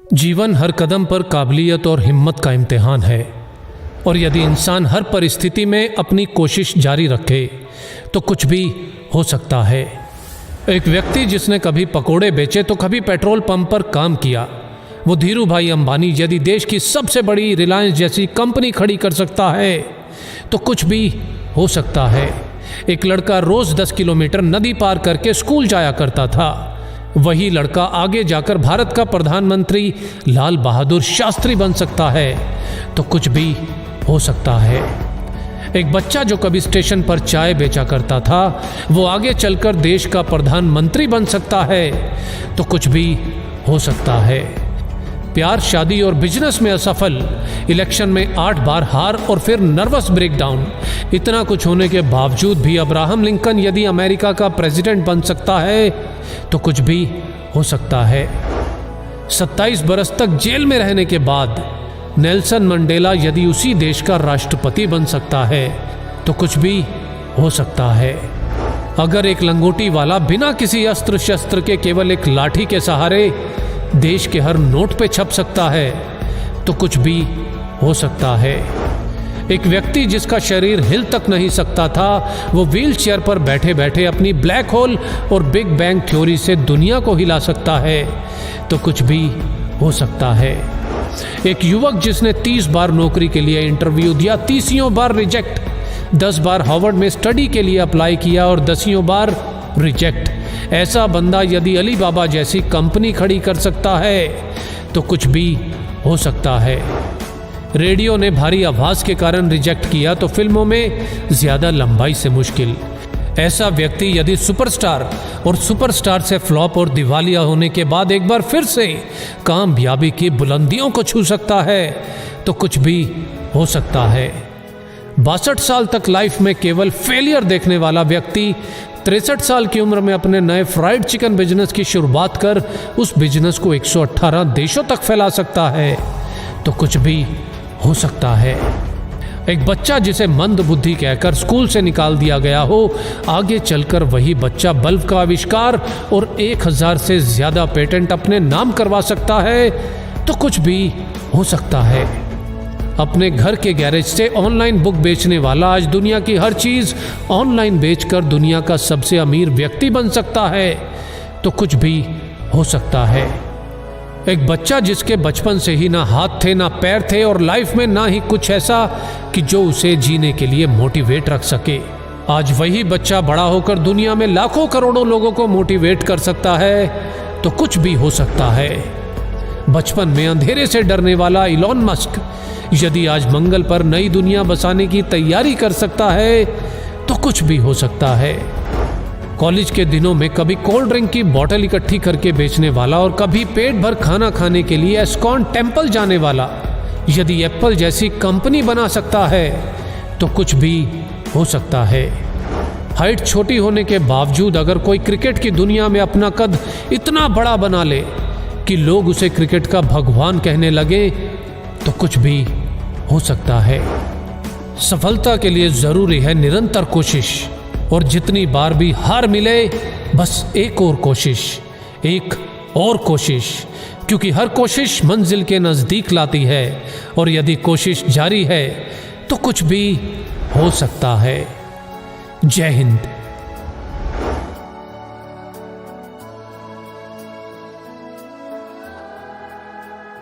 जीवन हर कदम पर काबिलियत और हिम्मत का इम्तिहान है, और यदि इंसान हर परिस्थिति में अपनी कोशिश जारी रखे तो कुछ भी हो सकता है। एक व्यक्ति जिसने कभी पकोड़े बेचे तो कभी पेट्रोल पंप पर काम किया, वो धीरू भाई अंबानी यदि देश की सबसे बड़ी रिलायंस जैसी कंपनी खड़ी कर सकता है तो कुछ भी हो सकता है। एक लड़का रोज 10 किलोमीटर नदी पार करके स्कूल जाया करता था। वही लड़का आगे जाकर भारत का प्रधानमंत्री लाल बहादुर शास्त्री बन सकता है तो कुछ भी हो सकता है। एक बच्चा जो कभी स्टेशन पर चाय बेचा करता था वो आगे चलकर देश का प्रधानमंत्री बन सकता है तो कुछ भी हो सकता है। प्यार, शादी और बिजनेस में असफल, इलेक्शन में 8 बार हार और फिर नर्वस ब्रेकडाउन, इतना कुछ होने के बावजूद भी अब्राहम लिंकन यदि अमेरिका का प्रेसिडेंट बन सकता है तो कुछ भी हो सकता है। 27 बरस तक जेल में रहने के बाद नेल्सन मंडेला यदि उसी देश का राष्ट्रपति बन सकता है तो कुछ भी हो सकता है। अगर एक लंगोटी वाला बिना किसी अस्त्र शस्त्र के केवल एक लाठी के सहारे देश के हर नोट पे छप सकता है तो कुछ भी हो सकता है। एक व्यक्ति जिसका शरीर हिल तक नहीं सकता था वो व्हील चेयर पर बैठे बैठे अपनी ब्लैक होल और बिग बैंग थ्योरी से दुनिया को हिला सकता है तो कुछ भी हो सकता है। एक युवक जिसने 30 बार नौकरी के लिए इंटरव्यू दिया, 30 बार रिजेक्ट, 10 बार हार्वर्ड में स्टडी के लिए अप्लाई किया और 10 बार रिजेक्ट, ऐसा बंदा यदि अली बाबा जैसी कंपनी खड़ी कर सकता है तो कुछ भी हो सकता है। रेडियो ने भारी आवाज के कारण रिजेक्ट किया तो फिल्मों में ज्यादा लंबाई से मुश्किल। ऐसा व्यक्ति यदि सुपरस्टार और सुपरस्टार से फ्लॉप और दिवालिया होने के बाद एक बार फिर से कामयाबी की बुलंदियों को छू सकता है तो कुछ भी हो सकता है। 62 साल तक लाइफ में केवल फेलियर देखने वाला व्यक्ति 63 साल की उम्र में अपने नए फ्राइड चिकन बिजनेस की शुरुआत कर उस बिजनेस को 118 देशों तक फैला सकता है तो कुछ भी हो सकता है। एक बच्चा जिसे मंद बुद्धि कहकर स्कूल से निकाल दिया गया हो, आगे चलकर वही बच्चा बल्ब का आविष्कार और 1000 से ज्यादा पेटेंट अपने नाम करवा सकता है तो कुछ भी हो सकता है। अपने घर के गैरेज से ऑनलाइन बुक बेचने वाला आज दुनिया की हर चीज ऑनलाइन बेचकर दुनिया का सबसे अमीर व्यक्ति बन सकता है तो कुछ भी हो सकता है। एक बच्चा जिसके बचपन से ही ना हाथ थे ना पैर थे और लाइफ में ना ही कुछ ऐसा कि जो उसे जीने के लिए मोटिवेट रख सके, आज वही बच्चा बड़ा होकर दुनिया में लाखों करोड़ों लोगों को मोटिवेट कर सकता है तो कुछ भी हो सकता है। बचपन में अंधेरे से डरने वाला इलॉन मस्क यदि आज मंगल पर नई दुनिया बसाने की तैयारी कर सकता है तो कुछ भी हो सकता है। कॉलेज के दिनों में कभी कोल्ड ड्रिंक की बोतल इकट्ठी करके बेचने वाला और कभी पेट भर खाना खाने के लिए एस्कॉन टेम्पल जाने वाला यदि एप्पल जैसी कंपनी बना सकता है तो कुछ भी हो सकता है। हाइट छोटी होने के बावजूद अगर कोई क्रिकेट की दुनिया में अपना कद इतना बड़ा बना ले कि लोग उसे क्रिकेट का भगवान कहने लगे तो कुछ भी हो सकता है। सफलता के लिए जरूरी है निरंतर कोशिश, और जितनी बार भी हार मिले बस एक और कोशिश, एक और कोशिश, क्योंकि हर कोशिश मंजिल के नजदीक लाती है और यदि कोशिश जारी है तो कुछ भी हो सकता है। जय हिंद।